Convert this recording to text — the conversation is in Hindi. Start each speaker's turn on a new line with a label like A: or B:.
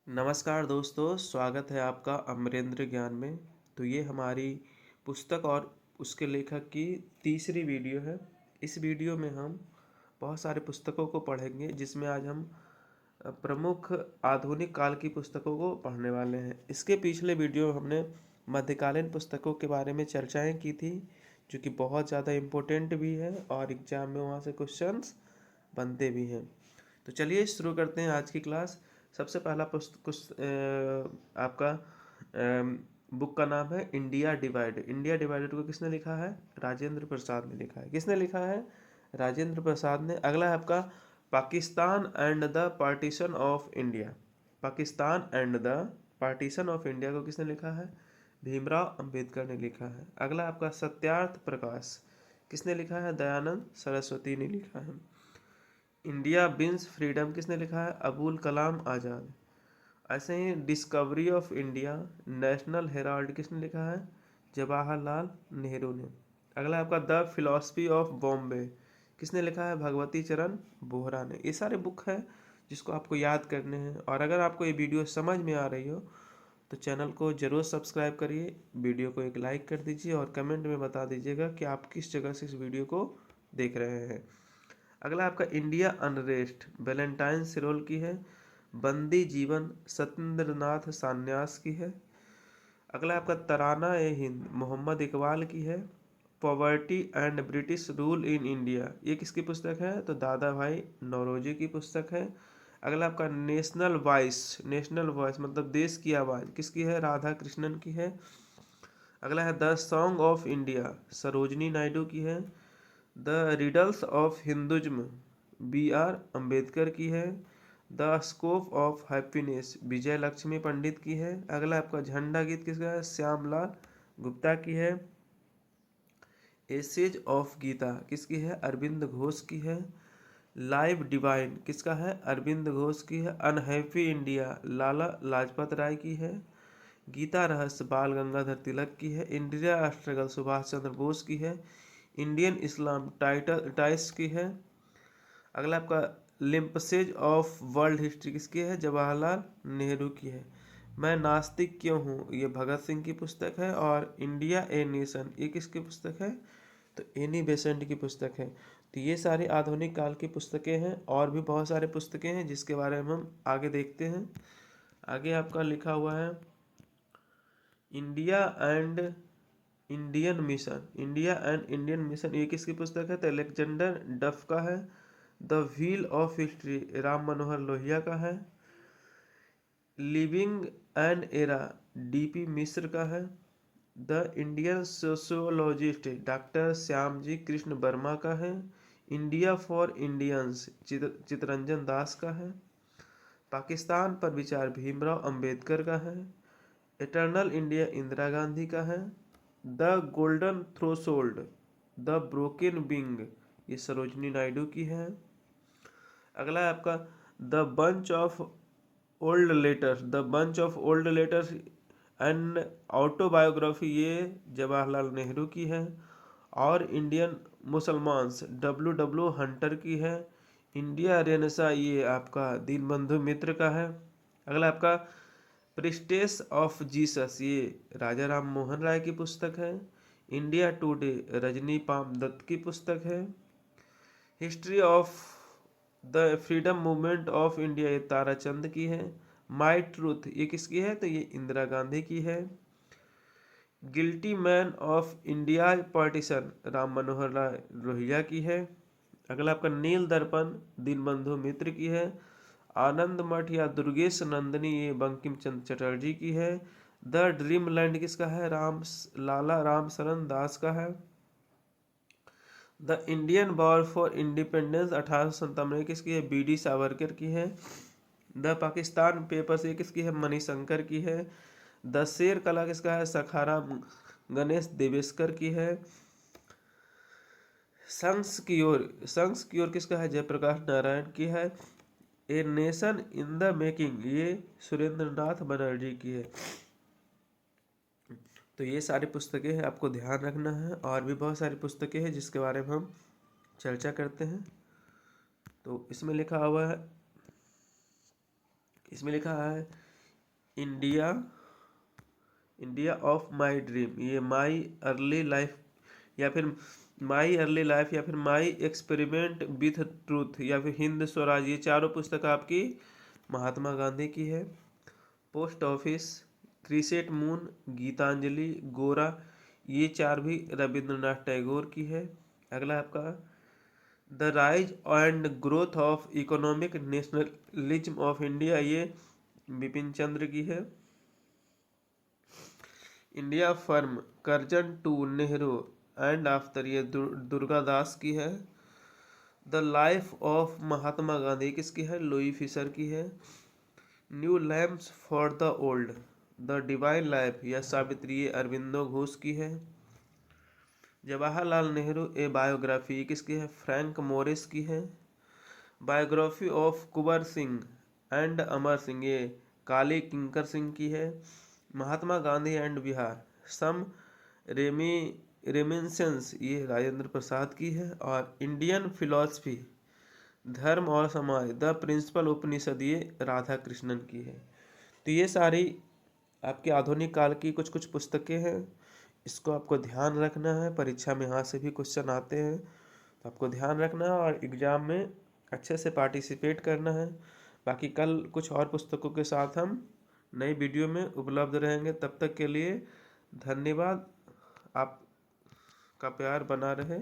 A: नमस्कार दोस्तों, स्वागत है आपका अमरेंद्र ज्ञान में। तो ये हमारी पुस्तक और उसके लेखक की तीसरी वीडियो है। इस वीडियो में हम बहुत सारे पुस्तकों को पढ़ेंगे, जिसमें आज हम प्रमुख आधुनिक काल की पुस्तकों को पढ़ने वाले हैं। इसके पिछले वीडियो हमने मध्यकालीन पुस्तकों के बारे में चर्चाएं की थी, जो कि बहुत ज़्यादा इम्पोर्टेंट भी है और एग्जाम में वहाँ से क्वेश्चंस बनते भी हैं। तो चलिए शुरू करते हैं आज की क्लास। सबसे पहला आपका बुक का नाम है इंडिया डिवाइडेड। इंडिया डिवाइडेड को किसने लिखा है? राजेंद्र प्रसाद ने लिखा है। किसने लिखा है? राजेंद्र प्रसाद ने। अगला है आपका Pakistan and the partition of India. Pakistan and the partition of India को किसने लिखा है? भीमराव अंबेडकर ने लिखा है। अगला आपका सत्यार्थ प्रकाश किसने लिखा है? दयानंद सरस्वती ने लिखा है। इंडिया बिन्स फ्रीडम किसने लिखा है? अबुल कलाम आज़ाद। ऐसे ही discovery of India national herald किसने लिखा है? जवाहरलाल नेहरू ने। अगला आपका द फिलॉसफी ऑफ बॉम्बे किसने लिखा है? भगवती चरण बोहरा ने। ये सारे बुक हैं जिसको आपको याद करने हैं। और अगर आपको ये वीडियो समझ में आ रही हो तो चैनल को ज़रूर सब्सक्राइब करिए, वीडियो को एक लाइक कर दीजिए और कमेंट में बता दीजिएगा कि आप किस जगह से इस वीडियो को देख रहे हैं। अगला आपका इंडिया अनरेस्ट वैलेंटाइन सिरोल की है। बंदी जीवन सत्येंद्रनाथ सान्यास की है। अगला आपका तराना ए हिंद मोहम्मद इकबाल की है। Poverty and British rule in India ये किसकी पुस्तक है? तो दादा भाई नौरोजी की पुस्तक है। अगला आपका नेशनल वॉइस मतलब देश की आवाज़ किसकी है? राधा कृष्णन की है। अगला है the song of India Sarojini Naidu की है। The riddles of Hinduism B R Ambedkar की है। The scope of happiness Vijaya Lakshmi Pandit की है। अगला आपका झंडा गीत किसका है? श्यामलाल गुप्ता की है। एसेज ऑफ गीता किसकी है? अरविंद घोष की है। लाइव डिवाइन किसका है? अरविंद घोष की है। अनहैप्पी इंडिया लाला लाजपत राय की है। गीता रहस्य बाल गंगाधर तिलक की है। इंडिया स्ट्रगल सुभाष चंद्र बोस की है। इंडियन इस्लाम टाइस की है। अगला आपका लिम्पसेज ऑफ वर्ल्ड हिस्ट्री किसकी है? जवाहरलाल नेहरू की है। मैं नास्तिक क्यों हूँ ये भगत सिंह की पुस्तक है। और इंडिया ए नेशन ये किसकी पुस्तक है? तो एनी बेसेंट की पुस्तक है। तो ये सारी आधुनिक काल की पुस्तकें हैं और भी बहुत सारे पुस्तकें हैं जिसके बारे में हम आगे देखते हैं। आगे आपका लिखा हुआ है इंडिया एंड इंडियन मिशन ये किसकी पुस्तक है? तो अलेक्जेंडर डफ का है। The wheel of history Ram Manohar Lohia का है। Living an era DP Mishra का है। The Indian sociologist doctor Shyamji Krishna Varma का है। India for Indians Chittaranjan Das का है। पाकिस्तान पर विचार भीमराव अंबेडकर का है। इटर्नल इंडिया इंदिरा गांधी का है। The golden threshold the broken wing ये सरोजनी नायडू की है। अगला है आपका the bunch of old letters and autobiography ये जवाहरलाल नेहरू की है। और इंडियन मुसलमान्स डब्ल्यू हंटर की है। इंडिया रेनेसा ये आपका दीनबंधु मित्र का है। अगला आपका प्रिस्टेस ऑफ जीसस ये राजा राम मोहन राय की पुस्तक है। इंडिया टुडे रजनी पाम दत्त की पुस्तक है। History of the freedom movement of India ये ताराचंद की है। माई ट्रूथ ये किसकी है? तो ये इंदिरा गांधी की है। Guilty man of India partition Ram Manohar Rai Lohia की है। अगला आपका नील दर्पण दीनबंधु मित्र की है। आनंद मठ या दुर्गेश नंदिनी ये बंकिम चंद्र चटर्जी की है। द ड्रीम लैंड किसका है? लाला राम शरण दास का है। The Indian war for independence 1897 किसकी है? बी डी सावरकर की है। द पाकिस्तान पेपर्स ये किसकी है? मणिशंकर की है। द शेर कला किसका है? सखाराम गणेश देवेशकर की है। संघ की ओर किसका है? जयप्रकाश नारायण की है। A nation in the making ये सुरेंद्रनाथ बनर्जी की है। तो ये सारी पुस्तकें हैं, आपको ध्यान रखना है। और भी बहुत सारी पुस्तकें हैं जिसके बारे में हम चर्चा करते हैं। तो इसमें लिखा है India, India of my dream, ये माई अर्ली लाइफ या फिर माई अर्ली लाइफ या फिर माई एक्सपेरिमेंट विथ ट्रूथ या फिर हिंद स्वराज, ये चारों पुस्तक आपकी महात्मा गांधी की है। पोस्ट ऑफिस, क्रिसेट मून, गीतांजलि, गोरा, ये चार भी रविंद्रनाथ टैगोर की है। अगला आपका the rise and growth of economic nationalism of India, ये बिपिन चंद्र की है। India from, Curzon to, Nehru and after, ये दुर्गा दास की है। The life of Mahatma Gandhi किसकी है? लुई फिशर की है। New lamps for the old, the divine life या सावित्री, ये अरविंदो घोष की है। जवाहरलाल नेहरू ए बायोग्राफी, किसकी है? फ्रैंक मोरिस की है। Biography of Kunwar Singh and Amar Singh, ये काली किंकर सिंह की है। Mahatma Gandhi and Bihar, some remi reminiscences, ये राजेंद्र प्रसाद की है। और इंडियन फिलॉसफी, धर्म और समाज, द प्रिंसिपल उपनिषद, ये राधा कृष्णन की है। तो ये सारी आपके आधुनिक काल की कुछ कुछ पुस्तकें हैं, इसको आपको ध्यान रखना है। परीक्षा में यहाँ से भी क्वेश्चन आते हैं, तो आपको ध्यान रखना है और एग्ज़ाम में अच्छे से पार्टिसिपेट करना है। बाकी कल कुछ और पुस्तकों के साथ हम नई वीडियो में उपलब्ध रहेंगे। तब तक के लिए धन्यवाद। आपका प्यार बना रहे।